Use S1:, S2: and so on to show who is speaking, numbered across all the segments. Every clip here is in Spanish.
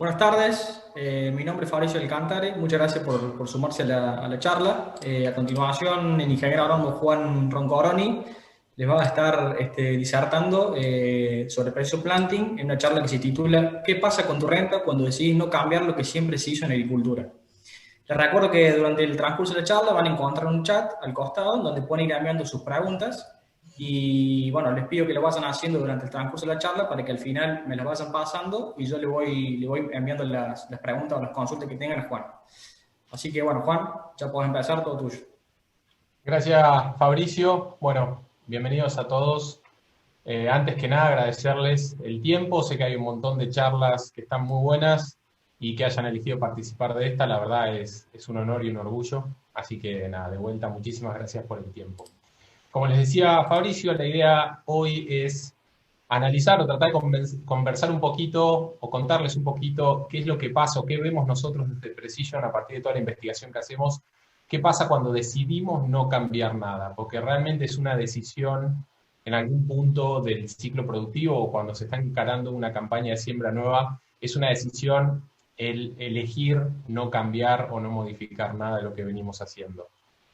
S1: Buenas tardes, mi nombre es Fabricio Alcántara, muchas gracias por sumarse a la charla. A continuación, el ingeniero agrónomo Juan Roncoroni les va a estar disertando sobre Precision Planting en una charla que se titula ¿Qué pasa con tu renta cuando decidís no cambiar lo que siempre se hizo en agricultura? Les recuerdo que durante el transcurso de la charla van a encontrar un chat al costado donde pueden ir enviando sus preguntas y bueno, les pido que lo vayan haciendo durante el transcurso de la charla para que al final me las vayan pasando y yo le voy enviando las preguntas o las consultas que tengan a Juan. Así que bueno, Juan, ya puedes empezar, todo tuyo.
S2: Gracias, Fabricio. Bueno, bienvenidos a todos. Antes que nada, agradecerles el tiempo. Sé que hay un montón de charlas que están muy buenas y que hayan elegido participar de esta. La verdad es un honor y un orgullo. Así que nada, de vuelta, muchísimas gracias por el tiempo. Como les decía Fabricio, la idea hoy es analizar o tratar de conversar un poquito o contarles un poquito qué es lo que pasa o qué vemos nosotros desde Precision a partir de toda la investigación que hacemos, qué pasa cuando decidimos no cambiar nada, porque realmente es una decisión en algún punto del ciclo productivo o cuando se está encarando una campaña de siembra nueva, es una decisión el elegir no cambiar o no modificar nada de lo que venimos haciendo.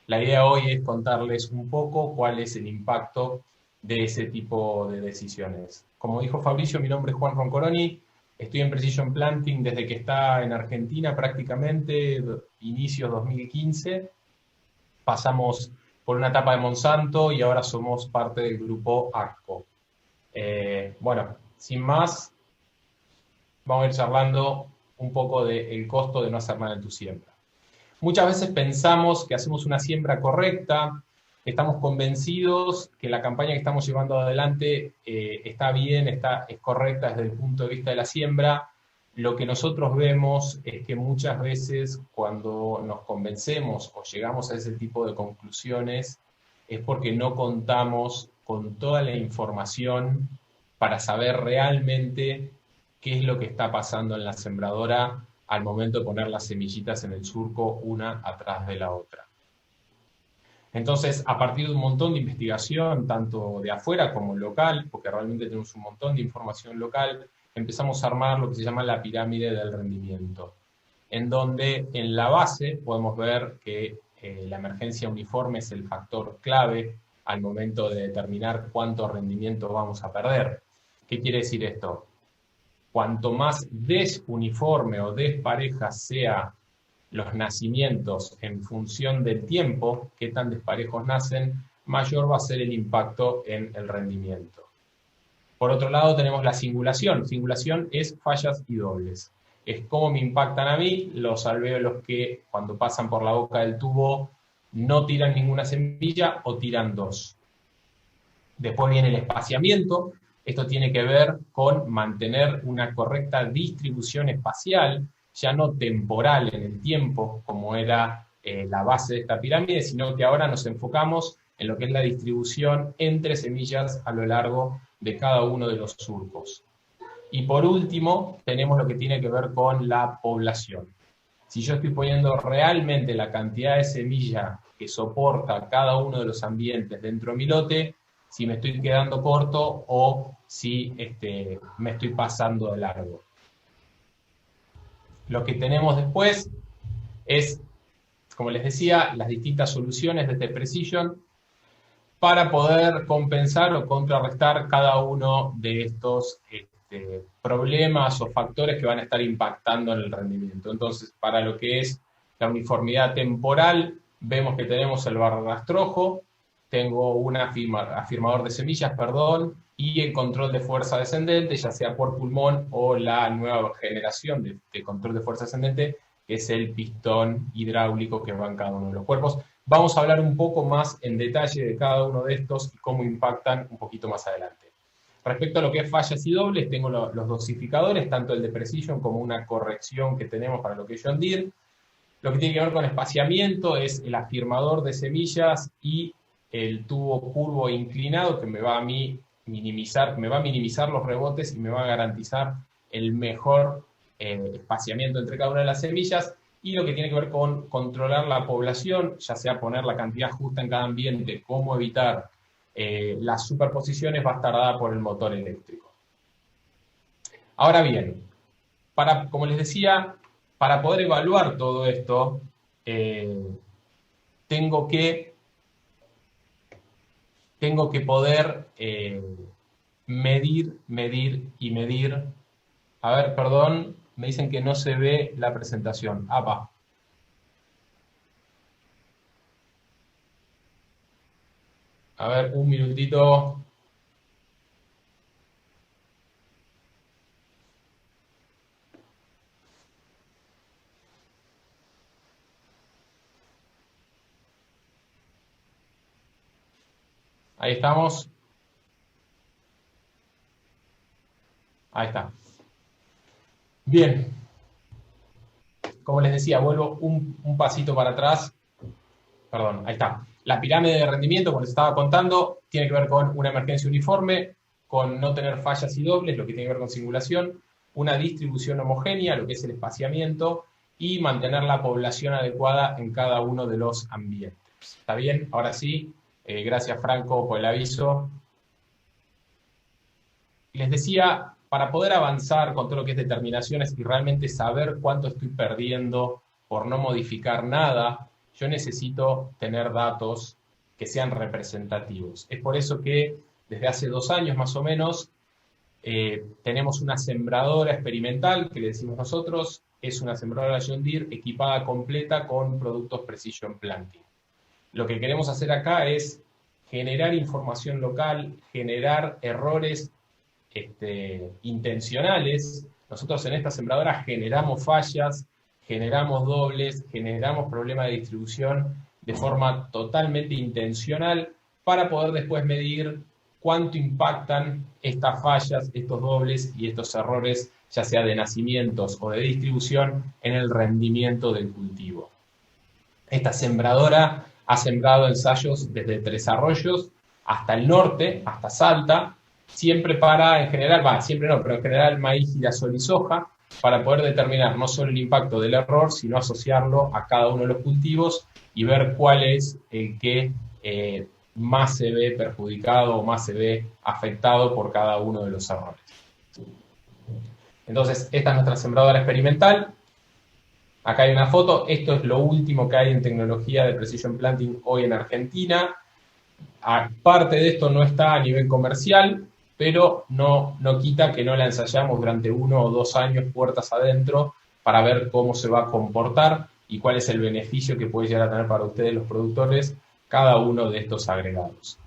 S2: La idea hoy es contarles un poco cuál es el impacto de ese tipo de decisiones. Como dijo Fabricio, mi nombre es Juan Roncoroni, estoy en Precision Planting desde que está en Argentina prácticamente, inicio 2015. Pasamos por una etapa de Monsanto y ahora somos parte del grupo ACCO. Bueno, sin más, vamos a ir charlando un poco del costo de no hacer nada en tu siembra. Muchas veces pensamos que hacemos una siembra correcta, estamos convencidos que la campaña que estamos llevando adelante está bien, es correcta desde el punto de vista de la siembra. Lo que nosotros vemos es que muchas veces cuando nos convencemos o llegamos a ese tipo de conclusiones es porque no contamos con toda la información para saber realmente qué es lo que está pasando en la sembradora al momento de poner las semillitas en el surco una atrás de la otra. Entonces, a partir de un montón de investigación, tanto de afuera como local, porque realmente tenemos un montón de información local, empezamos a armar lo que se llama la pirámide del rendimiento, en donde en la base podemos ver que la emergencia uniforme es el factor clave al momento de determinar cuánto rendimiento vamos a perder. ¿Qué quiere decir esto? Cuanto más desuniforme o despareja sea los nacimientos en función del tiempo, qué tan desparejos nacen, mayor va a ser el impacto en el rendimiento. Por otro lado tenemos la singulación. Singulación es fallas y dobles. Es cómo me impactan a mí los alvéolos que cuando pasan por la boca del tubo no tiran ninguna semilla o tiran dos. Después viene el espaciamiento. Esto tiene que ver con mantener una correcta distribución espacial, ya no temporal en el tiempo, como era la base de esta pirámide, sino que ahora nos enfocamos en lo que es la distribución entre semillas a lo largo de cada uno de los surcos. Y por último, tenemos lo que tiene que ver con la población. Si yo estoy poniendo realmente la cantidad de semilla que soporta cada uno de los ambientes dentro de mi lote, si me estoy quedando corto o si me estoy pasando de largo. Lo que tenemos después es, como les decía, las distintas soluciones de este Precision para poder compensar o contrarrestar cada uno de estos problemas o factores que van a estar impactando en el rendimiento. Entonces, para lo que es la uniformidad temporal, vemos que tenemos el barrastrojo, tengo un afirmador de semillas, perdón, y el control de fuerza descendente, ya sea por pulmón o la nueva generación de control de fuerza ascendente, que es el pistón hidráulico que va en cada uno de los cuerpos. Vamos a hablar un poco más en detalle de cada uno de estos y cómo impactan un poquito más adelante. Respecto a lo que es fallas y dobles, tengo los dosificadores, tanto el de Precision como una corrección que tenemos para lo que es John Deere. Lo que tiene que ver con espaciamiento es el afirmador de semillas y el tubo curvo e inclinado que me va a minimizar los rebotes y me va a garantizar el mejor espaciamiento entre cada una de las semillas. Y lo que tiene que ver con controlar la población, ya sea poner la cantidad justa en cada ambiente, cómo evitar las superposiciones, va a estar dada por el motor eléctrico. Ahora bien, como les decía, para poder evaluar todo esto, tengo que poder medir y medir. A ver, perdón, me dicen que no se ve la presentación. ¡Apa! A ver, un minutito. Ahí estamos. Ahí está. Bien. Como les decía, vuelvo un pasito para atrás. Perdón, ahí está. La pirámide de rendimiento, como les estaba contando, tiene que ver con una emergencia uniforme, con no tener fallas y dobles, lo que tiene que ver con simulación, una distribución homogénea, lo que es el espaciamiento, y mantener la población adecuada en cada uno de los ambientes. ¿Está bien? Ahora sí, gracias Franco por el aviso. Les decía, para poder avanzar con todo lo que es determinaciones y realmente saber cuánto estoy perdiendo por no modificar nada, yo necesito tener datos que sean representativos. Es por eso que desde hace 2 años más o menos tenemos una sembradora experimental, que le decimos nosotros, es una sembradora John Deere equipada completa con productos Precision Planting. Lo que queremos hacer acá es generar información local, generar errores intencionales. Nosotros en esta sembradora generamos fallas, generamos dobles, generamos problemas de distribución de forma totalmente intencional para poder después medir cuánto impactan estas fallas, estos dobles y estos errores, ya sea de nacimientos o de distribución, en el rendimiento del cultivo. Esta sembradora ha sembrado ensayos desde Tres Arroyos hasta el norte, hasta Salta, siempre para, en general, siempre no, pero en general maíz, girasol y soja, para poder determinar no solo el impacto del error, sino asociarlo a cada uno de los cultivos y ver cuál es el que más se ve perjudicado o más se ve afectado por cada uno de los errores. Entonces, esta es nuestra sembradora experimental. Acá hay una foto. Esto es lo último que hay en tecnología de Precision Planting hoy en Argentina. Aparte de esto no está a nivel comercial, pero no quita que no la ensayamos durante 1 o 2 años puertas adentro para ver cómo se va a comportar y cuál es el beneficio que puede llegar a tener para ustedes los productores cada uno de estos agregados.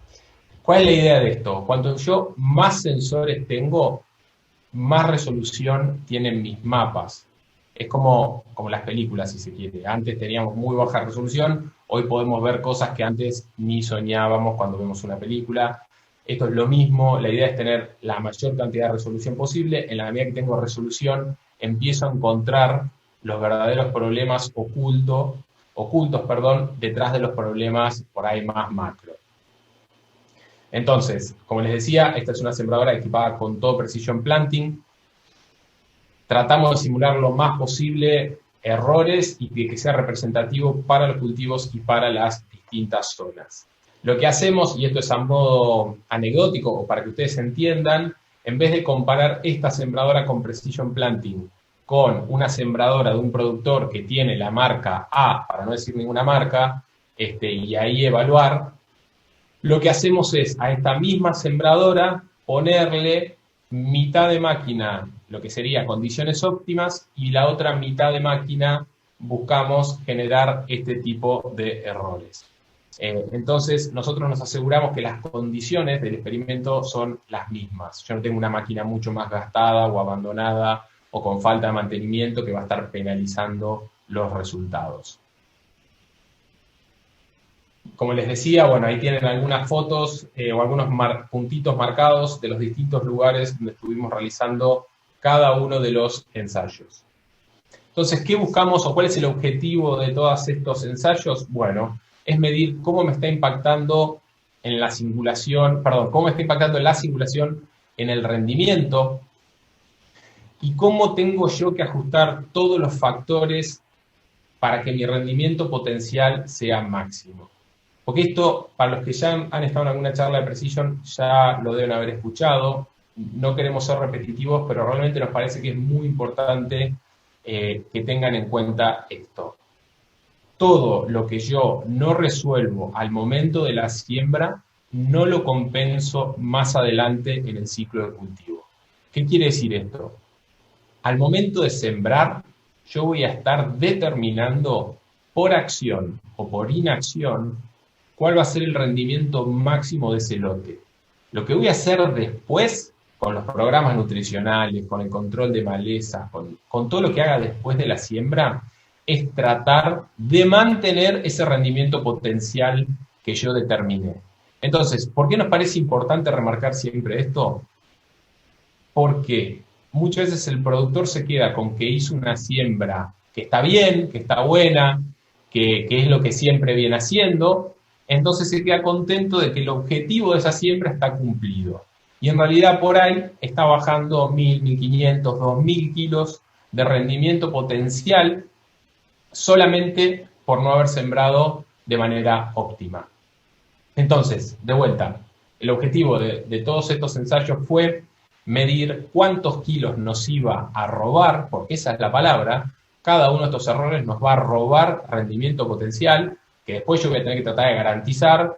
S2: ¿Cuál es la idea de esto? Cuanto yo más sensores tengo, más resolución tienen mis mapas. Es como las películas, si se quiere. Antes teníamos muy baja resolución, hoy podemos ver cosas que antes ni soñábamos cuando vemos una película. Esto es lo mismo, la idea es tener la mayor cantidad de resolución posible. En la medida que tengo resolución, empiezo a encontrar los verdaderos problemas ocultos, detrás de los problemas por ahí más macro. Entonces, como les decía, esta es una sembradora equipada con todo Precision Planting. Tratamos de simular lo más posible errores y que sea representativo para los cultivos y para las distintas zonas. Lo que hacemos, y esto es a modo anecdótico o para que ustedes entiendan, en vez de comparar esta sembradora con Precision Planting con una sembradora de un productor que tiene la marca A, para no decir ninguna marca, y ahí evaluar, lo que hacemos es a esta misma sembradora ponerle mitad de máquina, lo que sería condiciones óptimas, y la otra mitad de máquina buscamos generar este tipo de errores. Entonces, nosotros nos aseguramos que las condiciones del experimento son las mismas. Yo no tengo una máquina mucho más gastada o abandonada o con falta de mantenimiento que va a estar penalizando los resultados. Como les decía, bueno, ahí tienen algunas fotos o algunos puntitos marcados de los distintos lugares donde estuvimos realizando cada uno de los ensayos. Entonces, ¿qué buscamos o cuál es el objetivo de todos estos ensayos? Bueno, es medir cómo me está impactando en la simulación, cómo me está impactando en la simulación en el rendimiento y cómo tengo yo que ajustar todos los factores para que mi rendimiento potencial sea máximo. Porque esto, para los que ya han estado en alguna charla de Precision, ya lo deben haber escuchado. no queremos ser repetitivos, pero realmente nos parece que es muy importante que tengan en cuenta esto. Todo lo que yo no resuelvo al momento de la siembra, no lo compenso más adelante en el ciclo de cultivo. ¿Qué quiere decir esto? Al momento de sembrar, yo voy a estar determinando por acción o por inacción cuál va a ser el rendimiento máximo de ese lote. Lo que voy a hacer después, con los programas nutricionales, con el control de malezas, con todo lo que haga después de la siembra, es tratar de mantener ese rendimiento potencial que yo determiné. Entonces, ¿por qué nos parece importante remarcar siempre esto? Porque muchas veces el productor se queda con que hizo una siembra que está bien, que está buena, que es lo que siempre viene haciendo, entonces se queda contento de que el objetivo de esa siembra está cumplido. Y en realidad por ahí está bajando 1.000, 1.500, 2.000 kilos de rendimiento potencial solamente por no haber sembrado de manera óptima. Entonces, de vuelta, el objetivo de todos estos ensayos fue medir cuántos kilos nos iba a robar, porque esa es la palabra. Cada uno de estos errores nos va a robar rendimiento potencial, que después yo voy a tener que tratar de garantizar.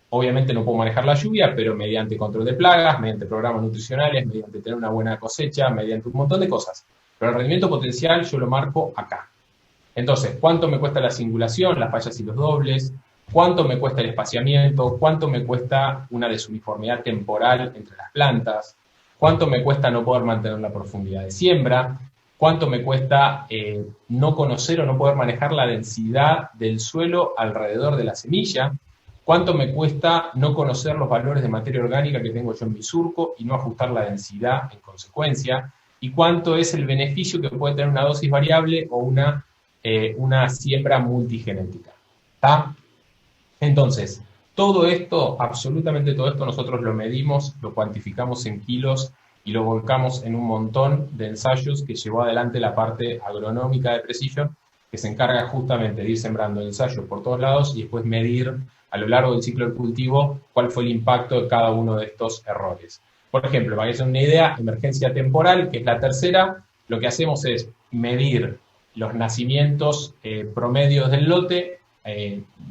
S2: Obviamente no puedo manejar la lluvia, pero mediante control de plagas, mediante programas nutricionales, mediante tener una buena cosecha, mediante un montón de cosas. Pero el rendimiento potencial yo lo marco acá. Entonces, ¿cuánto me cuesta la singulación, las fallas y los dobles? ¿Cuánto me cuesta el espaciamiento? ¿Cuánto me cuesta una desuniformidad temporal entre las plantas? ¿Cuánto me cuesta no poder mantener la profundidad de siembra? ¿Cuánto me cuesta no conocer o no poder manejar la densidad del suelo alrededor de la semilla? ¿Cuánto me cuesta no conocer los valores de materia orgánica que tengo yo en mi surco y no ajustar la densidad en consecuencia? ¿Y cuánto es el beneficio que puede tener una dosis variable o una siembra multigenética? ¿Está? Entonces, todo esto, absolutamente todo esto, nosotros lo medimos, lo cuantificamos en kilos y lo volcamos en un montón de ensayos que llevó adelante la parte agronómica de Precision, que se encarga justamente de ir sembrando ensayos por todos lados y después medir a lo largo del ciclo del cultivo cuál fue el impacto de cada uno de estos errores. Por ejemplo, para que se den una idea, emergencia temporal, que es la tercera, lo que hacemos es medir los nacimientos promedios del lote,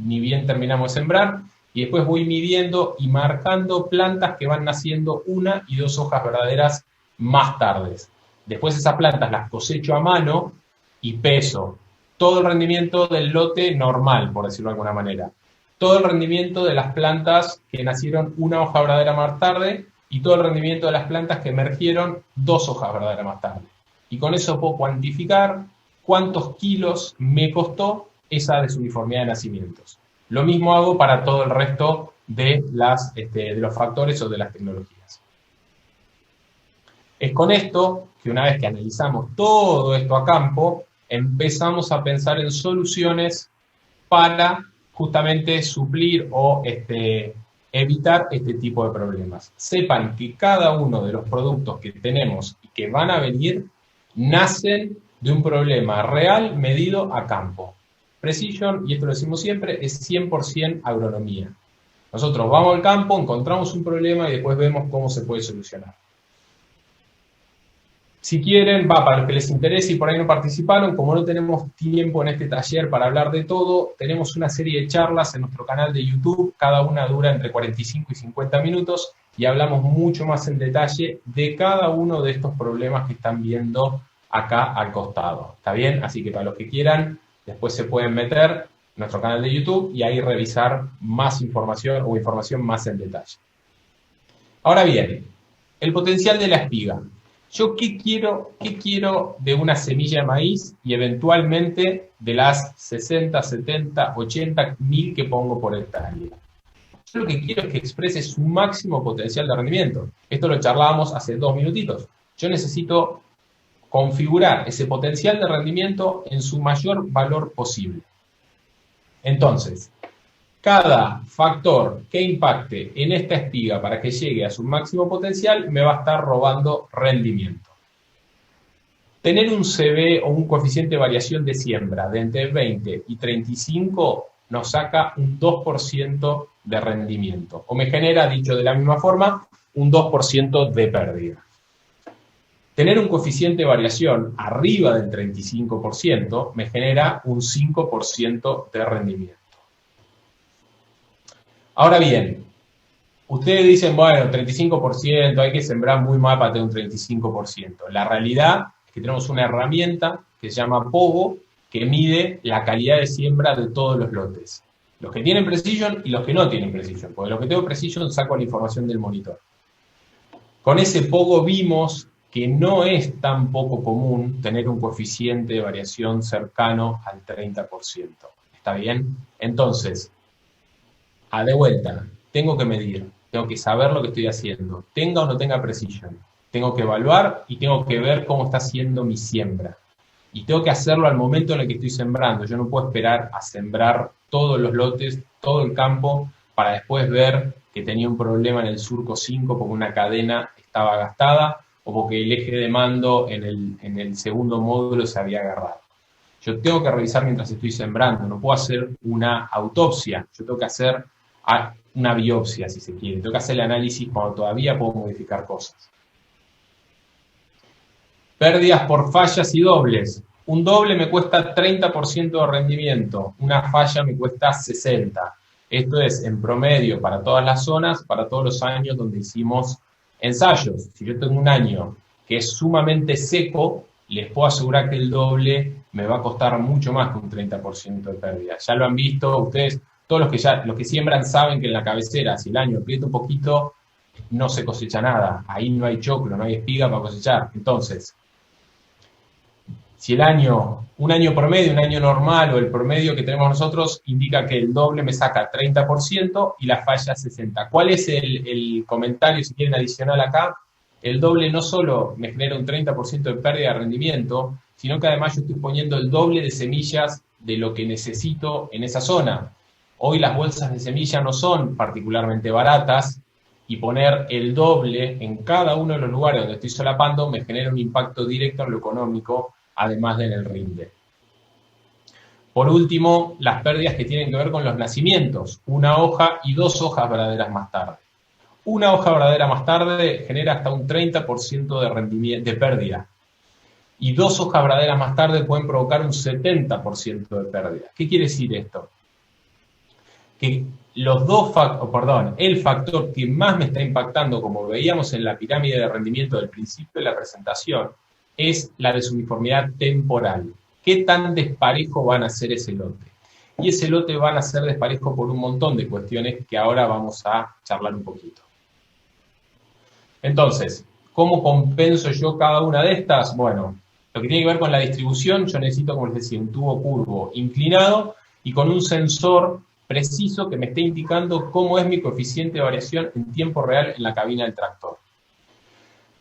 S2: ni bien terminamos de sembrar, y después voy midiendo y marcando plantas que van naciendo 1 y 2 hojas verdaderas más tardes. Después esas plantas las cosecho a mano y peso todo el rendimiento del lote normal, por decirlo de alguna manera. Todo el rendimiento de las plantas que nacieron 1 hoja verdadera más tarde y todo el rendimiento de las plantas que emergieron 2 hojas verdaderas más tarde. Y con eso puedo cuantificar cuántos kilos me costó esa desuniformidad de nacimientos. Lo mismo hago para todo el resto de los factores o de las tecnologías. Es con esto que una vez que analizamos todo esto a campo, empezamos a pensar en soluciones para justamente suplir o evitar este tipo de problemas. Sepan que cada uno de los productos que tenemos y que van a venir nacen de un problema real medido a campo. Precision, y esto lo decimos siempre, es 100% agronomía. Nosotros vamos al campo, encontramos un problema y después vemos cómo se puede solucionar. Si quieren, para los que les interese y por ahí no participaron, como no tenemos tiempo en este taller para hablar de todo, tenemos una serie de charlas en nuestro canal de YouTube, cada una dura entre 45 y 50 minutos, y hablamos mucho más en detalle de cada uno de estos problemas que están viendo acá al costado. ¿Está bien? Así que para los que quieran, después se pueden meter en nuestro canal de YouTube y ahí revisar más información o información más en detalle. Ahora bien, el potencial de la espiga. ¿Yo qué quiero de una semilla de maíz y eventualmente de las 60, 70, 80 mil que pongo por hectárea? Yo lo que quiero es que exprese su máximo potencial de rendimiento. Esto lo charlábamos hace 2 minutitos. Yo necesito configurar ese potencial de rendimiento en su mayor valor posible. Entonces, cada factor que impacte en esta espiga para que llegue a su máximo potencial me va a estar robando rendimiento. Tener un CV o un coeficiente de variación de siembra de entre 20 y 35 nos saca un 2% de rendimiento. O me genera, dicho de la misma forma, un 2% de pérdida. Tener un coeficiente de variación arriba del 35% me genera un 5% de rendimiento. Ahora bien, ustedes dicen, bueno, 35%, hay que sembrar muy mal para tener un 35%. La realidad es que tenemos una herramienta que se llama Pogo, que mide la calidad de siembra de todos los lotes. Los que tienen Precision y los que no tienen Precision, porque los que tengo Precision saco la información del monitor. Con ese Pogo vimos que no es tan poco común tener un coeficiente de variación cercano al 30%. ¿Está bien? Entonces, de vuelta, tengo que medir, tengo que saber lo que estoy haciendo, tenga o no tenga Precision. Tengo que evaluar y tengo que ver cómo está haciendo mi siembra. Y tengo que hacerlo al momento en el que estoy sembrando. Yo no puedo esperar a sembrar todos los lotes, todo el campo, para después ver que tenía un problema en el surco 5 porque una cadena estaba gastada o porque el eje de mando en el segundo módulo se había agarrado. Yo tengo que revisar mientras estoy sembrando, no puedo hacer una autopsia, yo tengo que hacer una biopsia, si se quiere. Tengo que hacer el análisis cuando todavía puedo modificar cosas. Pérdidas por fallas y dobles. Un doble me cuesta 30% de rendimiento, una falla me cuesta 60%. Esto es en promedio para todas las zonas, para todos los años donde hicimos ensayos. Si yo tengo un año que es sumamente seco, les puedo asegurar que el doble me va a costar mucho más que un 30% de pérdida. Ya lo han visto ustedes, todos los que siembran saben que en la cabecera, si el año aprieta un poquito, no se cosecha nada. Ahí no hay choclo, no hay espiga para cosechar. Entonces, si un año promedio, un año normal o el promedio que tenemos nosotros indica que el doble me saca 30% y la falla 60%. ¿Cuál es el comentario, si quieren, adicional acá? El doble no solo me genera un 30% de pérdida de rendimiento, sino que además yo estoy poniendo el doble de semillas de lo que necesito en esa zona. Hoy las bolsas de semilla no son particularmente baratas y poner el doble en cada uno de los lugares donde estoy solapando me genera un impacto directo en lo económico, además de en el rinde. Por último, las pérdidas que tienen que ver con los nacimientos, una hoja y 2 hojas verdaderas más tarde. Una hoja verdadera más tarde genera hasta un 30% de rendimiento, de pérdida. Y 2 hojas verdaderas más tarde pueden provocar un 70% de pérdida. ¿Qué quiere decir esto? Que el factor que más me está impactando, como veíamos en la pirámide de rendimiento del principio de la presentación, es la desuniformidad temporal. ¿Qué tan desparejo van a ser ese lote? Y ese lote van a ser desparejo por un montón de cuestiones que ahora vamos a charlar un poquito. Entonces, ¿cómo compenso yo cada una de estas? Bueno, lo que tiene que ver con la distribución, yo necesito, como les decía, un tubo curvo inclinado y con un sensor preciso que me esté indicando cómo es mi coeficiente de variación en tiempo real en la cabina del tractor.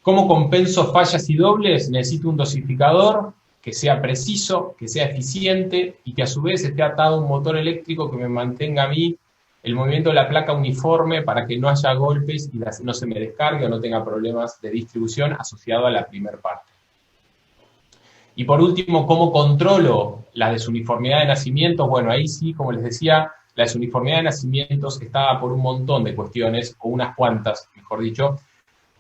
S2: ¿Cómo compenso fallas y dobles? Necesito un dosificador que sea preciso, que sea eficiente y que a su vez esté atado a un motor eléctrico que me mantenga a mí el movimiento de la placa uniforme para que no haya golpes y no se me descargue o no tenga problemas de distribución asociado a la primera parte. Y por último, ¿cómo controlo la desuniformidad de nacimientos? Bueno, ahí sí, como les decía, la desuniformidad de nacimientos está por un montón de cuestiones, o unas cuantas, mejor dicho.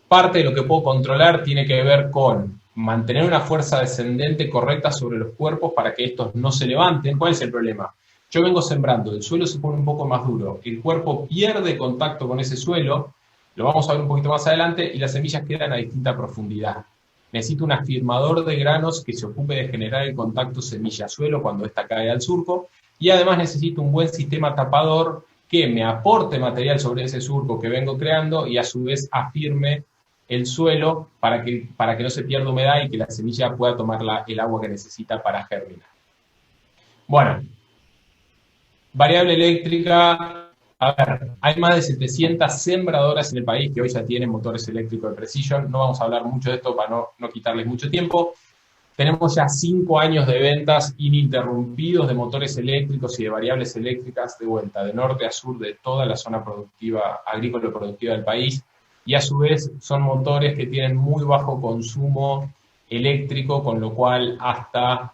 S2: Parte de lo que puedo controlar tiene que ver con mantener una fuerza descendente correcta sobre los cuerpos para que estos no se levanten. ¿Cuál es el problema? Yo vengo sembrando, el suelo se pone un poco más duro, el cuerpo pierde contacto con ese suelo, lo vamos a ver un poquito más adelante, y las semillas quedan a distinta profundidad. Necesito un afirmador de granos que se ocupe de generar el contacto semilla-suelo cuando ésta cae al surco, y además necesito un buen sistema tapador que me aporte material sobre ese surco que vengo creando y a su vez afirme el suelo para que no se pierda humedad y que la semilla pueda tomar el agua que necesita para germinar. Bueno, variable eléctrica. A ver, hay más de 700 sembradoras en el país que hoy ya tienen motores eléctricos de Precision. No vamos a hablar mucho de esto para no quitarles mucho tiempo. Tenemos ya 5 años de ventas ininterrumpidos de motores eléctricos y de variables eléctricas de vuelta, de norte a sur de toda la zona productiva, agrícola productiva del país. Y a su vez son motores que tienen muy bajo consumo eléctrico, con lo cual hasta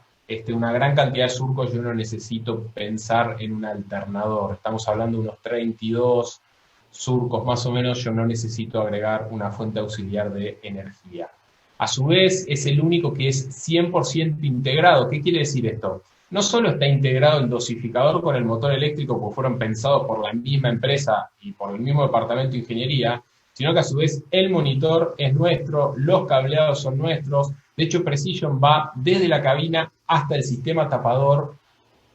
S2: una gran cantidad de surcos, yo no necesito pensar en un alternador. Estamos hablando de unos 32 surcos más o menos, yo no necesito agregar una fuente auxiliar de energía. A su vez, es el único que es 100% integrado. ¿Qué quiere decir esto? No solo está integrado el dosificador con el motor eléctrico, porque fueron pensados por la misma empresa y por el mismo departamento de ingeniería, sino que a su vez el monitor es nuestro, los cableados son nuestros. De hecho, Precision va desde la cabina hasta el sistema tapador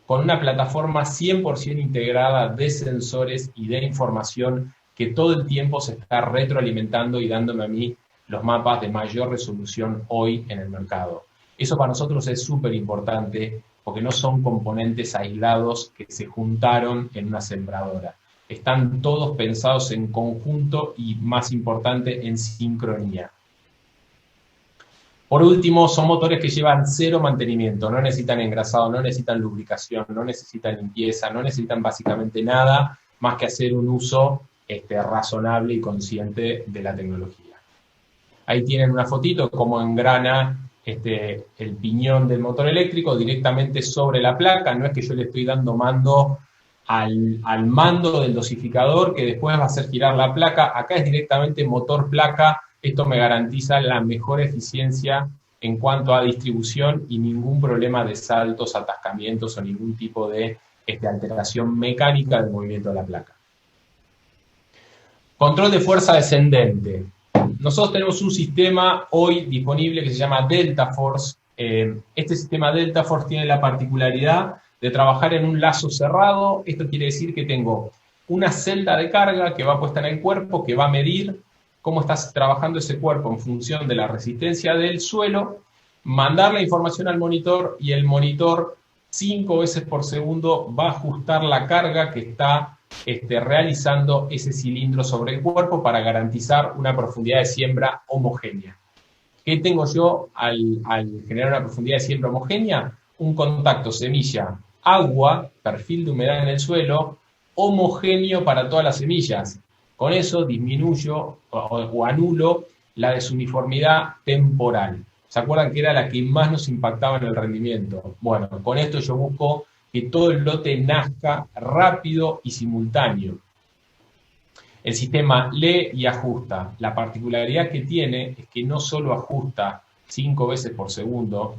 S2: con una plataforma 100% integrada de sensores y de información que todo el tiempo se está retroalimentando y dándome a mí los mapas de mayor resolución hoy en el mercado. Eso para nosotros es súper importante porque no son componentes aislados que se juntaron en una sembradora. Están todos pensados en conjunto y, más importante, en sincronía. Por último, son motores que llevan cero mantenimiento, no necesitan engrasado, no necesitan lubricación, no necesitan limpieza, no necesitan básicamente nada más que hacer un uso razonable y consciente de la tecnología. Ahí tienen una fotito de cómo engrana el piñón del motor eléctrico directamente sobre la placa. No es que yo le estoy dando mando al mando del dosificador que después va a hacer girar la placa. Acá es directamente motor-placa. Esto me garantiza la mejor eficiencia en cuanto a distribución y ningún problema de saltos, atascamientos o ningún tipo de alteración mecánica del movimiento de la placa. Control de fuerza descendente. Nosotros tenemos un sistema hoy disponible que se llama Delta Force. Este sistema Delta Force tiene la particularidad de trabajar en un lazo cerrado. Esto quiere decir que tengo una celda de carga que va puesta en el cuerpo, que va a medir cómo está trabajando ese cuerpo en función de la resistencia del suelo, mandar la información al monitor y el monitor 5 veces por segundo va a ajustar la carga que está realizando ese cilindro sobre el cuerpo para garantizar una profundidad de siembra homogénea. ¿Qué tengo yo al generar una profundidad de siembra homogénea? Un contacto semilla-agua, perfil de humedad en el suelo, homogéneo para todas las semillas. Con eso disminuyo o anulo la desuniformidad temporal. ¿Se acuerdan que era la que más nos impactaba en el rendimiento? Bueno, con esto yo busco que todo el lote nazca rápido y simultáneo. El sistema lee y ajusta. La particularidad que tiene es que no solo ajusta 5 veces por segundo,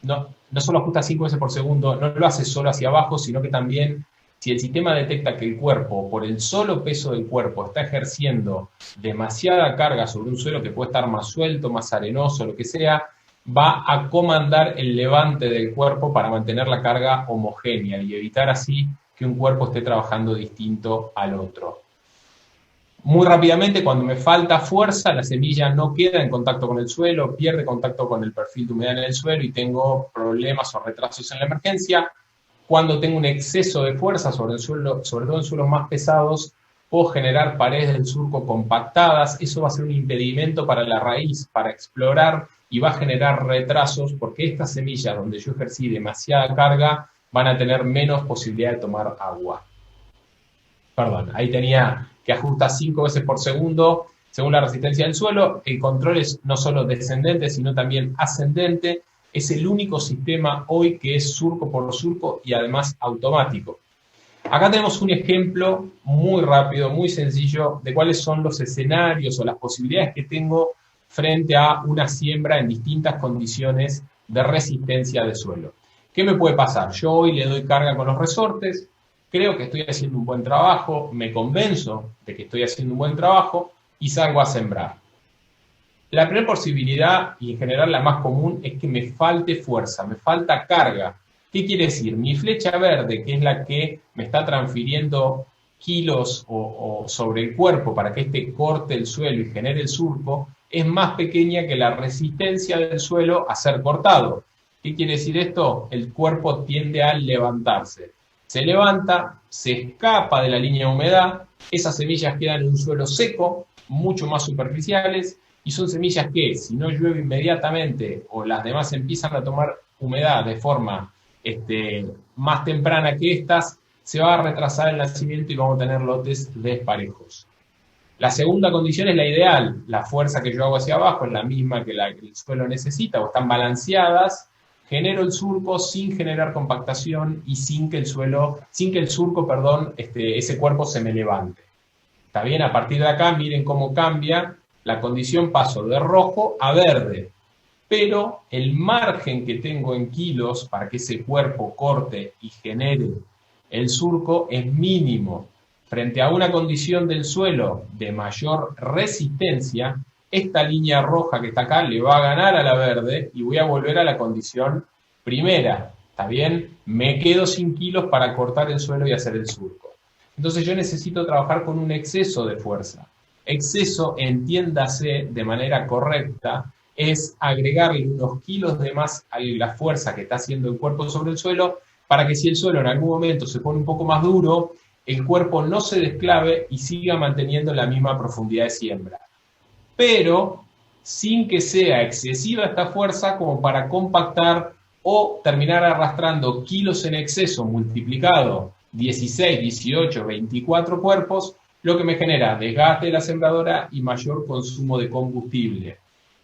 S2: no solo ajusta 5 veces por segundo, no lo hace solo hacia abajo, sino que también, si el sistema detecta que el cuerpo, por el solo peso del cuerpo, está ejerciendo demasiada carga sobre un suelo que puede estar más suelto, más arenoso, lo que sea, va a comandar el levante del cuerpo para mantener la carga homogénea y evitar así que un cuerpo esté trabajando distinto al otro. Muy rápidamente, cuando me falta fuerza, la semilla no queda en contacto con el suelo, pierde contacto con el perfil de humedad en el suelo y tengo problemas o retrasos en la emergencia. Cuando tengo un exceso de fuerza sobre el suelo, sobre todo en suelos más pesados, puedo generar paredes del surco compactadas. Eso va a ser un impedimento para la raíz, para explorar, y va a generar retrasos porque estas semillas donde yo ejercí demasiada carga van a tener menos posibilidad de tomar agua. Perdón, ahí tenía que ajusta 5 veces por segundo según la resistencia del suelo. El control es no solo descendente, sino también ascendente. Es el único sistema hoy que es surco por surco y además automático. Acá tenemos un ejemplo muy rápido, muy sencillo, de cuáles son los escenarios o las posibilidades que tengo frente a una siembra en distintas condiciones de resistencia de suelo. ¿Qué me puede pasar? Yo hoy le doy carga con los resortes, creo que estoy haciendo un buen trabajo, me convenzo de que estoy haciendo un buen trabajo y salgo a sembrar. La primera posibilidad, y en general la más común, es que me falte fuerza, me falta carga. ¿Qué quiere decir? Mi flecha verde, que es la que me está transfiriendo kilos o sobre el cuerpo para que éste corte el suelo y genere el surco, es más pequeña que la resistencia del suelo a ser cortado. ¿Qué quiere decir esto? El cuerpo tiende a levantarse. Se levanta, se escapa de la línea de humedad, esas semillas quedan en un suelo seco, mucho más superficiales, y son semillas que, si no llueve inmediatamente o las demás empiezan a tomar humedad de forma más temprana que estas, se va a retrasar el nacimiento y vamos a tener lotes desparejos. La segunda condición es la ideal. La fuerza que yo hago hacia abajo es la misma que la que el suelo necesita, o están balanceadas. genero el surco sin generar compactación y sin que el surco, ese cuerpo se me levante. ¿Está bien? A partir de acá, miren cómo cambia la condición, paso de rojo a verde. Pero el margen que tengo en kilos para que ese cuerpo corte y genere el surco es mínimo. Frente a una condición del suelo de mayor resistencia, esta línea roja que está acá le va a ganar a la verde y voy a volver a la condición primera. ¿Está bien? Me quedo sin kilos para cortar el suelo y hacer el surco. Entonces yo necesito trabajar con un exceso de fuerza. Exceso, entiéndase de manera correcta, es agregarle unos kilos de más a la fuerza que está haciendo el cuerpo sobre el suelo para que si el suelo en algún momento se pone un poco más duro, el cuerpo no se desclave y siga manteniendo la misma profundidad de siembra. Pero sin que sea excesiva esta fuerza como para compactar o terminar arrastrando kilos en exceso multiplicado 16, 18, 24 cuerpos, lo que me genera desgaste de la sembradora y mayor consumo de combustible.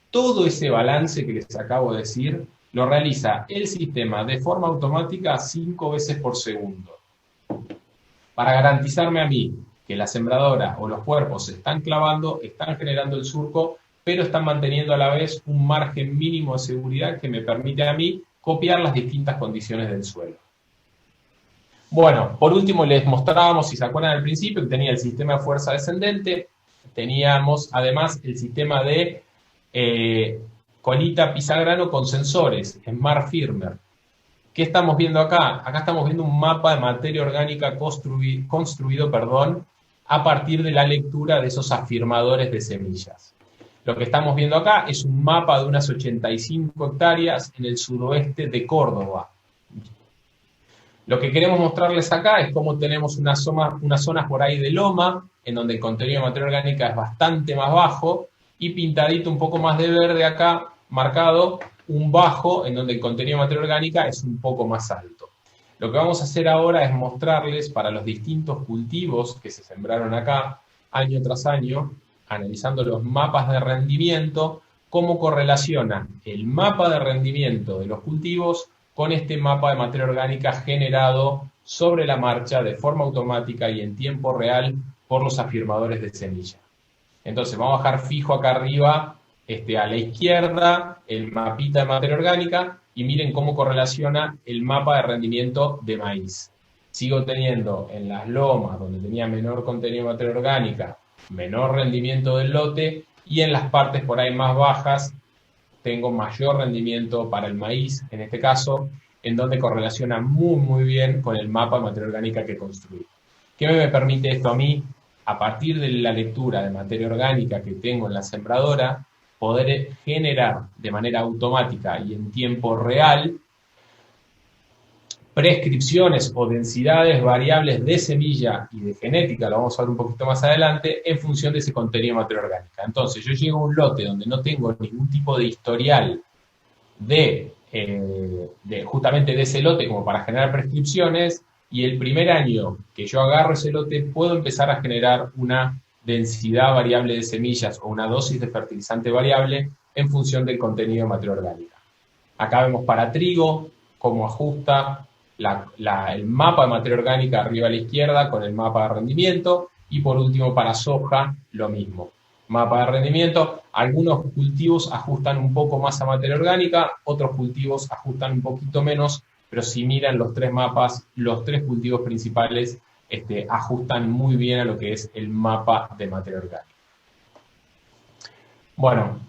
S2: Todo ese balance que les acabo de decir lo realiza el sistema de forma automática 5 veces por segundo. Para garantizarme a mí que la sembradora o los cuerpos se están clavando, están generando el surco, pero están manteniendo a la vez un margen mínimo de seguridad que me permite a mí copiar las distintas condiciones del suelo. Bueno, por último les mostrábamos, si se acuerdan al principio, que tenía el sistema de fuerza descendente, teníamos además el sistema de colita pisagrano con sensores, Smart Firmer. ¿Qué estamos viendo acá? Acá estamos viendo un mapa de materia orgánica construido a partir de la lectura de esos afirmadores de semillas. Lo que estamos viendo acá es un mapa de unas 85 hectáreas en el sudoeste de Córdoba. Lo que queremos mostrarles acá es cómo tenemos unas zonas por ahí de loma, en donde el contenido de materia orgánica es bastante más bajo, y pintadito un poco más de verde acá, marcado un bajo, en donde el contenido de materia orgánica es un poco más alto. Lo que vamos a hacer ahora es mostrarles para los distintos cultivos que se sembraron acá, año tras año, analizando los mapas de rendimiento, cómo correlaciona el mapa de rendimiento de los cultivos con este mapa de materia orgánica generado sobre la marcha de forma automática y en tiempo real por los afirmadores de semilla. Entonces vamos a dejar fijo acá arriba, a la izquierda, el mapita de materia orgánica y miren cómo correlaciona el mapa de rendimiento de maíz. Sigo teniendo en las lomas, donde tenía menor contenido de materia orgánica, menor rendimiento del lote, y en las partes por ahí más bajas tengo mayor rendimiento para el maíz, en este caso, en donde correlaciona muy bien con el mapa de materia orgánica que construí. ¿Qué me permite esto a mí? A partir de la lectura de materia orgánica que tengo en la sembradora, poder generar de manera automática y en tiempo real prescripciones o densidades variables de semilla y de genética, lo vamos a ver un poquito más adelante, en función de ese contenido de materia orgánica. Entonces, yo llego a un lote donde no tengo ningún tipo de historial justamente de ese lote como para generar prescripciones, y el primer año que yo agarro ese lote puedo empezar a generar una densidad variable de semillas o una dosis de fertilizante variable en función del contenido de materia orgánica. Acá vemos para trigo cómo ajusta el mapa de materia orgánica arriba a la izquierda con el mapa de rendimiento, y por último para soja lo mismo. Mapa de rendimiento, algunos cultivos ajustan un poco más a materia orgánica, otros cultivos ajustan un poquito menos, pero si miran los tres mapas, los tres cultivos principales ajustan muy bien a lo que es el mapa de materia orgánica. Bueno,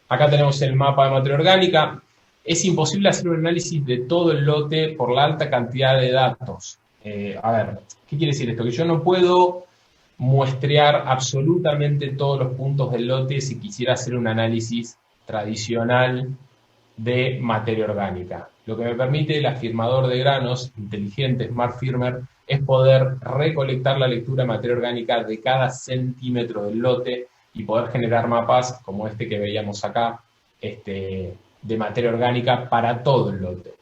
S2: acá tenemos el mapa de materia orgánica. Es imposible hacer un análisis de todo el lote por la alta cantidad de datos. A ver, ¿qué quiere decir esto? Que yo no puedo muestrear absolutamente todos los puntos del lote si quisiera hacer un análisis tradicional de materia orgánica. Lo que me permite el afirmador de granos inteligente Smart Firmer es poder recolectar la lectura de materia orgánica de cada centímetro del lote y poder generar mapas como este que veíamos acá, de materia orgánica para todo el lote.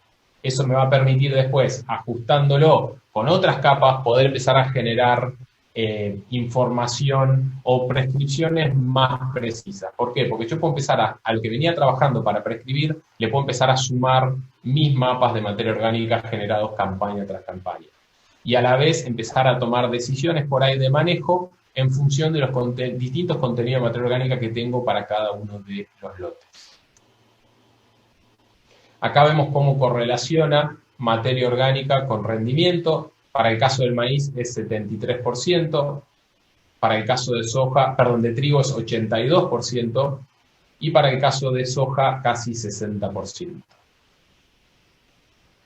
S2: Eso me va a permitir después, ajustándolo con otras capas, poder empezar a generar información o prescripciones más precisas. ¿Por qué? Porque yo puedo empezar a lo que venía trabajando para prescribir, le puedo empezar a sumar mis mapas de materia orgánica generados campaña tras campaña. Y a la vez empezar a tomar decisiones por ahí de manejo en función de los distintos contenidos de materia orgánica que tengo para cada uno de los lotes. Acá vemos cómo correlaciona materia orgánica con rendimiento. Para el caso del maíz es 73%, para el caso de soja, perdón, de trigo es 82%, y para el caso de soja casi 60%.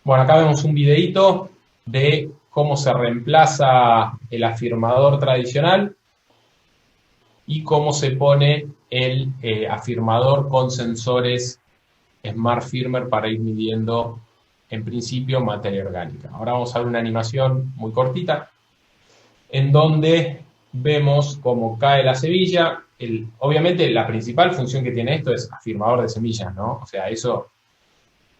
S2: Bueno, acá vemos un videíto de cómo se reemplaza el afirmador tradicional y cómo se pone el afirmador con sensores Smart Firmer para ir midiendo, en principio, materia orgánica. Ahora vamos a ver una animación muy cortita, en donde vemos cómo cae la semilla. Obviamente, la principal función que tiene esto es afirmador de semillas, ¿no? O sea, eso,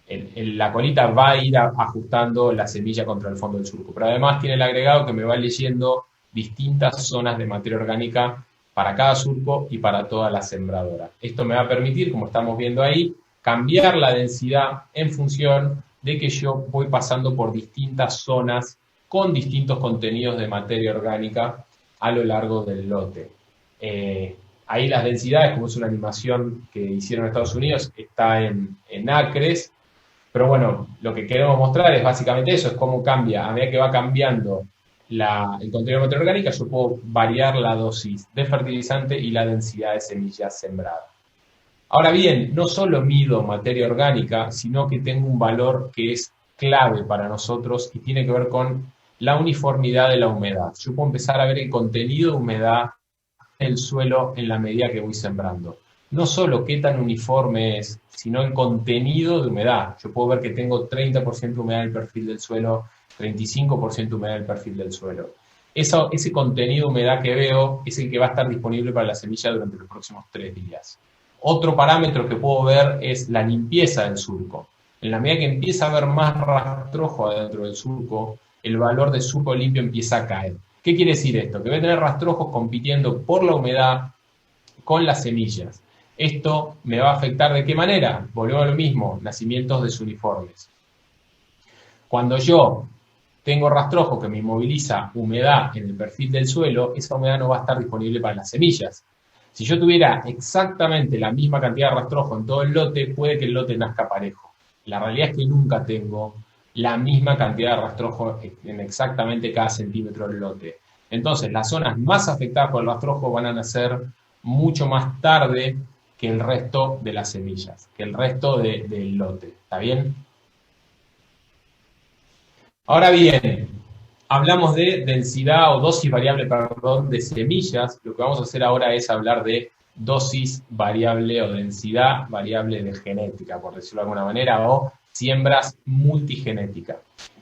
S2: la colita va a ir ajustando la semilla contra el fondo del surco. Pero además tiene el agregado que me va leyendo distintas zonas de materia orgánica para cada surco y para toda la sembradora. Esto me va a permitir, como estamos viendo ahí, cambiar la densidad en función de que yo voy pasando por distintas zonas con distintos contenidos de materia orgánica a lo largo del lote. Ahí las densidades, como es una animación que hicieron en Estados Unidos, está en acres, pero bueno, lo que queremos mostrar es básicamente eso, es cómo cambia, a medida que va cambiando el contenido de materia orgánica, yo puedo variar la dosis de fertilizante y la densidad de semillas sembradas. Ahora bien, no solo mido materia orgánica, sino que tengo un valor que es clave para nosotros y tiene que ver con la uniformidad de la humedad. Yo puedo empezar a ver el contenido de humedad en el suelo en la medida que voy sembrando. No solo qué tan uniforme es, sino el contenido de humedad. Yo puedo ver que tengo 30% de humedad en el perfil del suelo, 35% de humedad en el perfil del suelo. Ese contenido de humedad que veo es el que va a estar disponible para la semilla durante los próximos 3 días. Otro parámetro que puedo ver es la limpieza del surco. En la medida que empieza a haber más rastrojo adentro del surco, el valor de surco limpio empieza a caer. ¿Qué quiere decir esto? Que voy a tener rastrojos compitiendo por la humedad con las semillas. Esto me va a afectar ¿de qué manera? Volvemos a lo mismo, nacimientos desuniformes. Cuando yo tengo rastrojo que me inmoviliza humedad en el perfil del suelo, esa humedad no va a estar disponible para las semillas. Si yo tuviera exactamente la misma cantidad de rastrojo en todo el lote, puede que el lote nazca parejo. La realidad es que nunca tengo la misma cantidad de rastrojo en exactamente cada centímetro del lote. Entonces, las zonas más afectadas por el rastrojo van a nacer mucho más tarde que el resto de las semillas, que el resto del lote. ¿Está bien? Ahora bien, hablamos de densidad o dosis variable, perdón, de semillas. Lo que vamos a hacer ahora es hablar de dosis variable o densidad variable de genética, por decirlo de alguna manera, o siembras multigenéticas.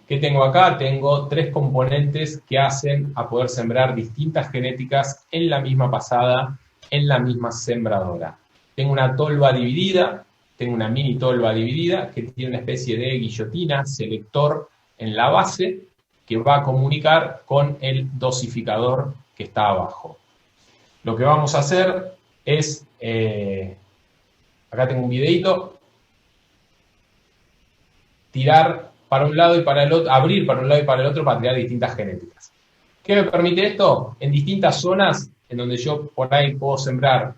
S2: ¿Qué tengo acá? Tengo 3 componentes que hacen a poder sembrar distintas genéticas en la misma pasada, en la misma sembradora. Tengo una tolva dividida, tengo una mini tolva dividida que tiene una especie de guillotina, selector en la base, que va a comunicar con el dosificador que está abajo. Lo que vamos a hacer es, acá tengo un videito, tirar para un lado y para el otro, abrir para un lado y para el otro para tirar distintas genéticas. ¿Qué me permite esto? En distintas zonas en donde yo por ahí puedo sembrar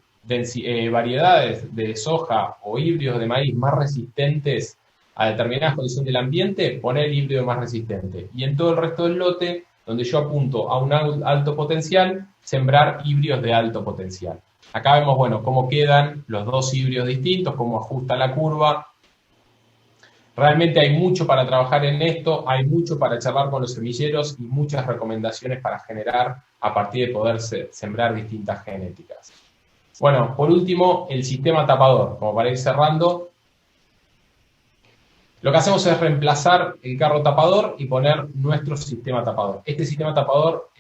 S2: variedades de soja o híbridos de maíz más resistentes a determinadas condiciones del ambiente, poner el híbrido más resistente. Y en todo el resto del lote, donde yo apunto a un alto potencial, sembrar híbridos de alto potencial. Acá vemos, bueno, cómo quedan los 2 híbridos distintos, cómo ajusta la curva. Realmente hay mucho para trabajar en esto, hay mucho para charlar con los semilleros y muchas recomendaciones para generar a partir de poder sembrar distintas genéticas. Bueno, por último, el sistema tapador. Como para ir cerrando, lo que hacemos es reemplazar el carro tapador y poner nuestro sistema tapador. Este sistema tapador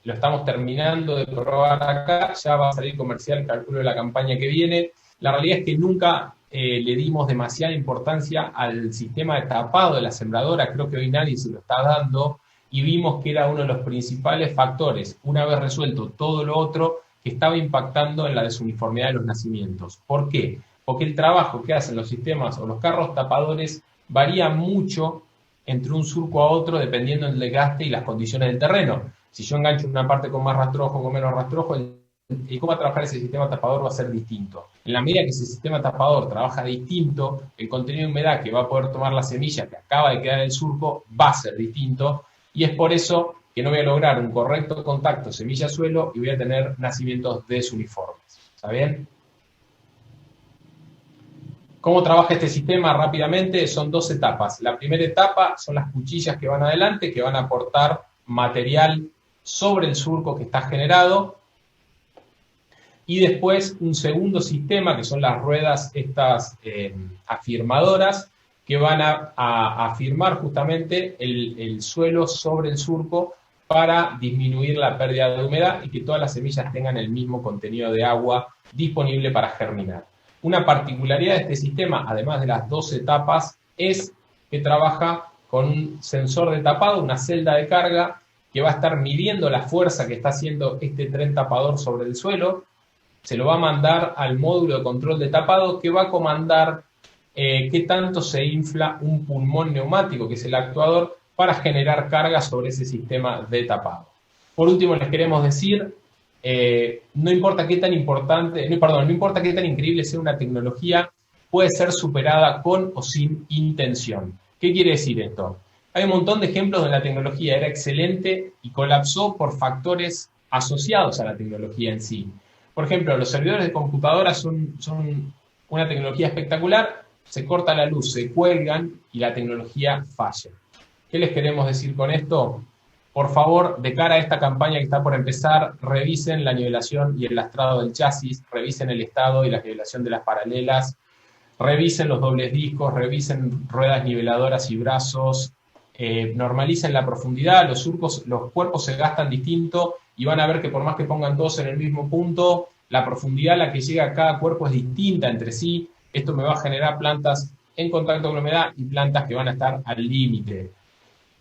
S2: lo estamos terminando de probar acá, ya va a salir comercial, calculo de la campaña que viene. La realidad es que nunca le dimos demasiada importancia al sistema de tapado de la sembradora, creo que hoy nadie se lo está dando. y vimos que era uno de los principales factores, una vez resuelto todo lo otro, que estaba impactando en la desuniformidad de los nacimientos. ¿Por qué? Porque el trabajo que hacen los sistemas o los carros tapadores varía mucho entre un surco a otro dependiendo del desgaste y las condiciones del terreno. Si yo engancho una parte con más rastrojo, con menos rastrojo, y cómo va a trabajar ese sistema tapador va a ser distinto. En la medida que ese sistema tapador trabaja distinto, el contenido de humedad que va a poder tomar la semilla que acaba de quedar en el surco va a ser distinto, y es por eso que no voy a lograr un correcto contacto semilla-suelo y voy a tener nacimientos desuniformes. ¿Está bien? ¿Cómo trabaja este sistema? Rápidamente, son 2 etapas. La primera etapa son las cuchillas que van adelante, que van a aportar material sobre el surco que está generado. Y después un segundo sistema, que son las ruedas estas afirmadoras, que van a afirmar justamente el suelo sobre el surco para disminuir la pérdida de humedad y que todas las semillas tengan el mismo contenido de agua disponible para germinar. Una particularidad de este sistema, además de las 2 etapas, es que trabaja con un sensor de tapado, una celda de carga, que va a estar midiendo la fuerza que está haciendo este tren tapador sobre el suelo. Se lo va a mandar al módulo de control de tapado, que va a comandar qué tanto se infla un pulmón neumático, que es el actuador, para generar carga sobre ese sistema de tapado. Por último, les queremos decir, no importa qué tan increíble sea una tecnología, puede ser superada con o sin intención. ¿Qué quiere decir esto? Hay un montón de ejemplos donde la tecnología era excelente y colapsó por factores asociados a la tecnología en sí. Por ejemplo, los servidores de computadoras son una tecnología espectacular, se corta la luz, se cuelgan y la tecnología falla. ¿Qué les queremos decir con esto? Por favor, de cara a esta campaña que está por empezar, revisen la nivelación y el lastrado del chasis, revisen el estado y la nivelación de las paralelas, revisen los dobles discos, revisen ruedas niveladoras y brazos, normalicen la profundidad, los cuerpos se gastan distinto y van a ver que por más que pongan 2 en el mismo punto, la profundidad a la que llega cada cuerpo es distinta entre sí. Esto me va a generar plantas en contacto con la humedad y plantas que van a estar al límite.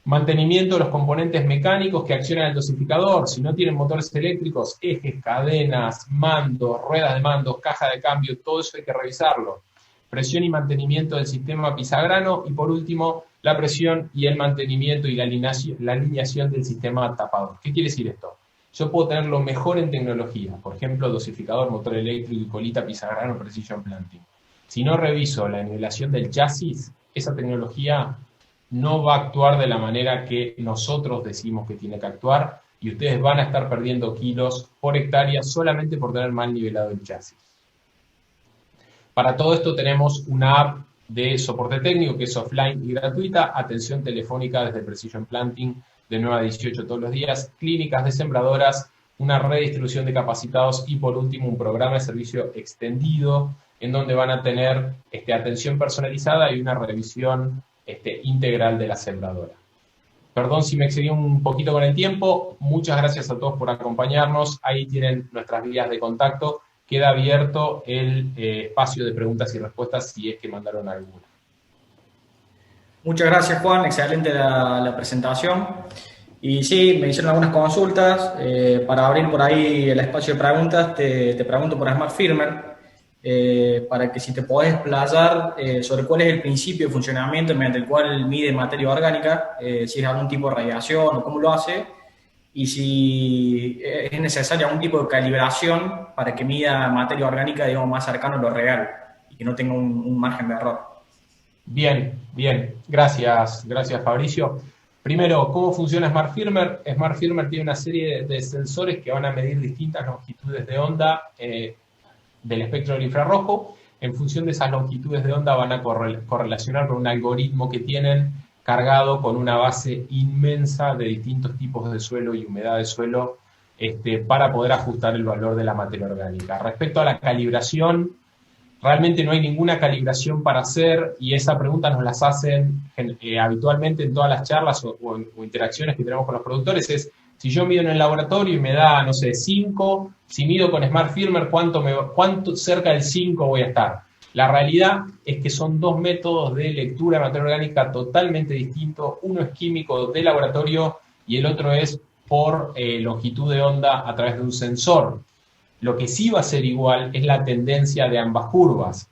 S2: Mantenimiento de los componentes mecánicos que accionan el dosificador. Si no tienen motores eléctricos, ejes, cadenas, mandos, ruedas de mandos, caja de cambio, todo eso hay que revisarlo. Presión y mantenimiento del sistema pisagrano. Y por último, la presión y el mantenimiento y la alineación del sistema tapador. ¿Qué quiere decir esto? Yo puedo tener lo mejor en tecnología, por ejemplo, dosificador, motor eléctrico y colita pisagrano, precision planting. Si no reviso la nivelación del chasis, esa tecnología no va a actuar de la manera que nosotros decimos que tiene que actuar y ustedes van a estar perdiendo kilos por hectárea solamente por tener mal nivelado el chasis. Para todo esto tenemos una app de soporte técnico que es offline y gratuita, atención telefónica desde Precision Planting de 9 a 18 todos los días, clínicas de sembradoras, una redistribución de capacitados y por último un programa de servicio extendido en donde van a tener atención personalizada y una revisión integral de la sembradora. Perdón si me excedí un poquito con el tiempo, muchas gracias a todos por acompañarnos, ahí tienen nuestras vías de contacto, queda abierto el espacio de preguntas y respuestas si es que mandaron alguna.
S1: Muchas gracias, Juan, excelente la presentación. Y sí, me hicieron algunas consultas. Para abrir por ahí el espacio de preguntas, te pregunto por Smart Firmer, para que si te podés explayar sobre cuál es el principio de funcionamiento mediante el cual mide materia orgánica, si es algún tipo de radiación o cómo lo hace, y si es necesaria algún tipo de calibración para que mida materia orgánica, digamos, más cercano a lo real y que no tenga un margen de error.
S2: Bien, gracias Fabricio. Primero, ¿cómo funciona Smart Firmer? Smart Firmer tiene una serie de sensores que van a medir distintas longitudes de onda del espectro del infrarrojo. En función de esas longitudes de onda van a correlacionar con un algoritmo que tienen cargado con una base inmensa de distintos tipos de suelo y humedad de suelo para poder ajustar el valor de la materia orgánica. Respecto a la calibración, realmente no hay ninguna calibración para hacer y esa pregunta nos las hacen habitualmente en todas las charlas o interacciones que tenemos con los productores, es si yo mido en el laboratorio y me da, no sé, 5, si mido con Smart Firmer, ¿cuánto cerca del 5 voy a estar? La realidad es que son 2 métodos de lectura de materia orgánica totalmente distintos, uno es químico de laboratorio y el otro es por longitud de onda a través de un sensor. Lo que sí va a ser igual es la tendencia de ambas curvas.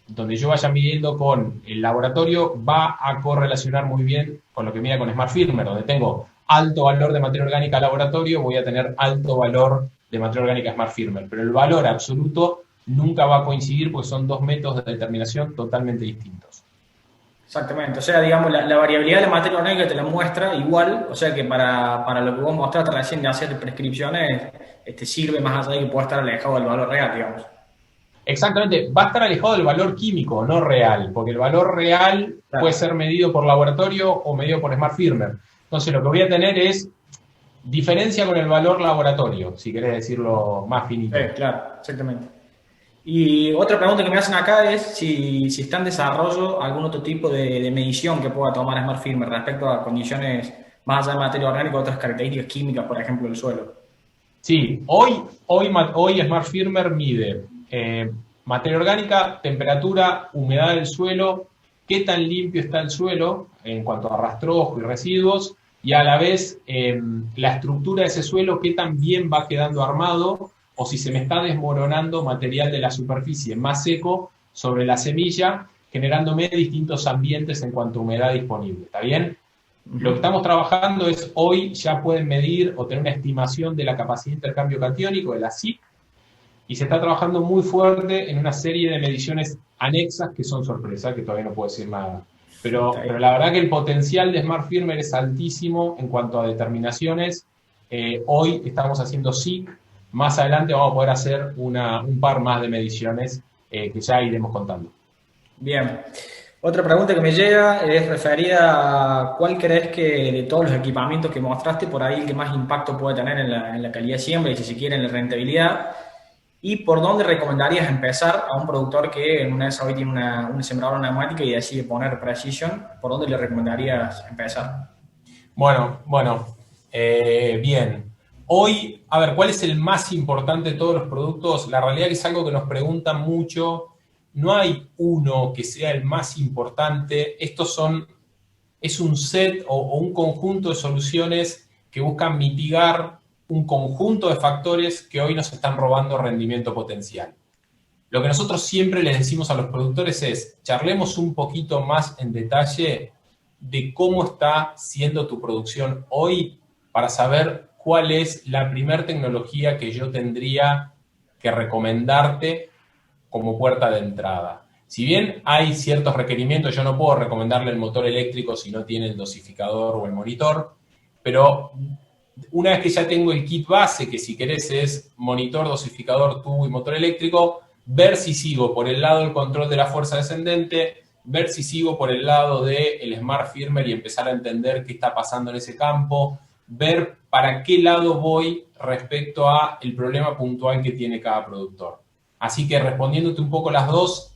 S2: Donde yo vaya midiendo con el laboratorio va a correlacionar muy bien con lo que mida con Smart Firmer, donde tengo alto valor de materia orgánica laboratorio, voy a tener alto valor de materia orgánica Smart Firmer, pero el valor absoluto nunca va a coincidir porque son dos métodos de determinación totalmente distintos.
S1: Exactamente, o sea, digamos, la variabilidad de la materia orgánica te la muestra igual, o sea que para lo que vos mostraste recién de hacer prescripciones, sirve más allá de que pueda estar alejado del valor real, digamos.
S2: Exactamente, va a estar alejado del valor químico, no real, porque el valor real
S1: Claro.
S2: puede ser medido por laboratorio o medido por Smart Firmer. Entonces lo que voy a tener es diferencia con el valor laboratorio, si querés decirlo más finito.
S1: Claro, exactamente. Y otra pregunta que me hacen acá es si está en desarrollo algún otro tipo de medición que pueda tomar Smart Firmer respecto a condiciones más allá de materia orgánica, otras características químicas, por ejemplo, del suelo.
S2: Sí, hoy Smart Firmer mide materia orgánica, temperatura, humedad del suelo, qué tan limpio está el suelo en cuanto a rastrojo y residuos, y a la vez la estructura de ese suelo, qué tan bien va quedando armado, o si se me está desmoronando material de la superficie más seco sobre la semilla, generándome distintos ambientes en cuanto a humedad disponible. ¿Está bien? Lo que estamos trabajando es, hoy ya pueden medir o tener una estimación de la capacidad de intercambio catiónico, de la SiC, y se está trabajando muy fuerte en una serie de mediciones anexas que son sorpresa, que todavía no puedo decir nada. Pero la verdad que el potencial de Smart Firmer es altísimo en cuanto a determinaciones. Hoy estamos haciendo SiC, más adelante vamos a poder hacer un par más de mediciones que ya iremos contando.
S1: Bien. Otra pregunta que me llega es referida a cuál crees que de todos los equipamientos que mostraste, por ahí el que más impacto puede tener en la calidad de siembra y si se quiere en la rentabilidad, y por dónde recomendarías empezar a un productor que en una de esas hoy tiene una sembradora neumática y decide poner Precision, ¿por dónde le recomendarías empezar?
S2: Bueno, bien. Hoy, a ver, ¿cuál es el más importante de todos los productos? La realidad que es algo que nos preguntan mucho. No hay uno que sea el más importante. Es un set o un conjunto de soluciones que buscan mitigar un conjunto de factores que hoy nos están robando rendimiento potencial. Lo que nosotros siempre les decimos a los productores es, charlemos un poquito más en detalle de cómo está siendo tu producción hoy para saber cuál es la primera tecnología que yo tendría que recomendarte como puerta de entrada. Si bien hay ciertos requerimientos, yo no puedo recomendarle el motor eléctrico si no tiene el dosificador o el monitor, pero una vez que ya tengo el kit base, que si querés es monitor, dosificador, tubo y motor eléctrico, ver si sigo por el lado del control de la fuerza descendente, ver si sigo por el lado del Smart Firmer y empezar a entender qué está pasando en ese campo, ver para qué lado voy respecto a el problema puntual que tiene cada productor. Así que respondiéndote un poco las dos,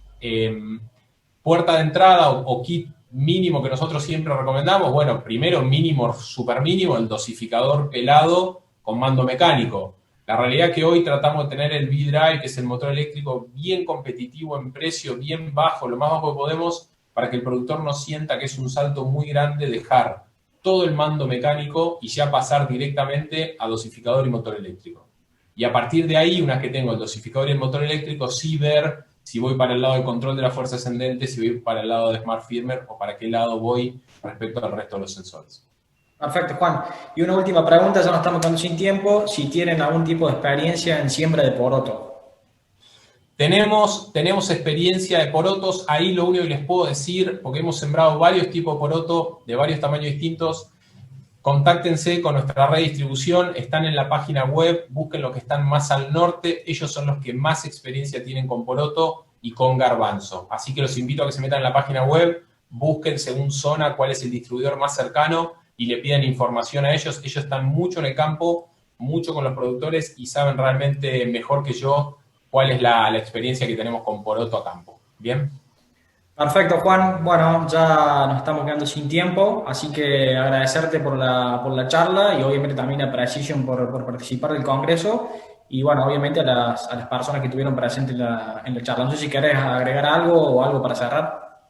S2: puerta de entrada o kit mínimo que nosotros siempre recomendamos, bueno, primero mínimo, super mínimo, el dosificador pelado con mando mecánico. La realidad es que hoy tratamos de tener el V-Drive, que es el motor eléctrico, bien competitivo en precio, bien bajo, lo más bajo que podemos, para que el productor no sienta que es un salto muy grande dejar todo el mando mecánico y ya pasar directamente a dosificador y motor eléctrico. Y a partir de ahí, una vez que tengo el dosificador y el motor eléctrico, sí ver si voy para el lado del control de la fuerza ascendente, si voy para el lado de Smart Firmer o para qué lado voy respecto al resto de los sensores.
S1: Perfecto, Juan. Y una última pregunta, ya no estamos quedando sin tiempo, si tienen algún tipo de experiencia en siembra de poroto.
S2: Tenemos experiencia de porotos, ahí lo único que les puedo decir, porque hemos sembrado varios tipos de poroto de varios tamaños distintos, contáctense con nuestra red de distribución, están en la página web, busquen los que están más al norte, ellos son los que más experiencia tienen con poroto y con garbanzo. Así que los invito a que se metan en la página web, busquen según zona cuál es el distribuidor más cercano y le pidan información a ellos. Ellos están mucho en el campo, mucho con los productores y saben realmente mejor que yo cuál es la experiencia que tenemos con poroto a campo. ¿Bien?
S1: Perfecto, Juan. Bueno, ya nos estamos quedando sin tiempo, así que agradecerte por la charla y obviamente también a Precision por participar del congreso y bueno, obviamente a las personas que estuvieron presentes en la charla. No sé si querés agregar algo o algo para cerrar.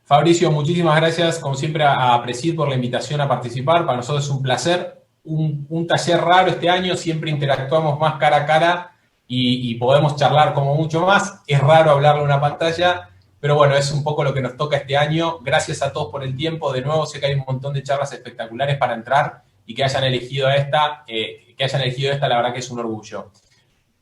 S2: Fabricio, muchísimas gracias, como siempre, a Presid por la invitación a participar. Para nosotros es un placer, un taller raro este año, siempre interactuamos más cara a cara y podemos charlar como mucho más. Es raro hablarle a una pantalla, pero bueno, es un poco lo que nos toca este año. Gracias a todos por el tiempo. De nuevo, sé que hay un montón de charlas espectaculares para entrar y que hayan elegido esta, la verdad que es un orgullo.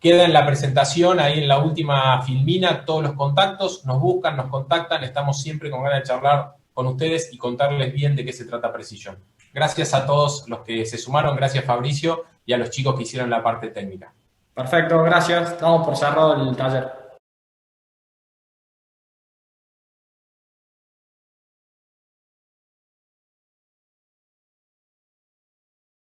S2: Queda en la presentación, ahí en la última filmina, todos los contactos, nos buscan, nos contactan, estamos siempre con ganas de charlar con ustedes y contarles bien de qué se trata Precision. Gracias a todos los que se sumaron, gracias Fabricio y a los chicos que hicieron la parte técnica.
S1: Perfecto, gracias. Damos por cerrado el taller.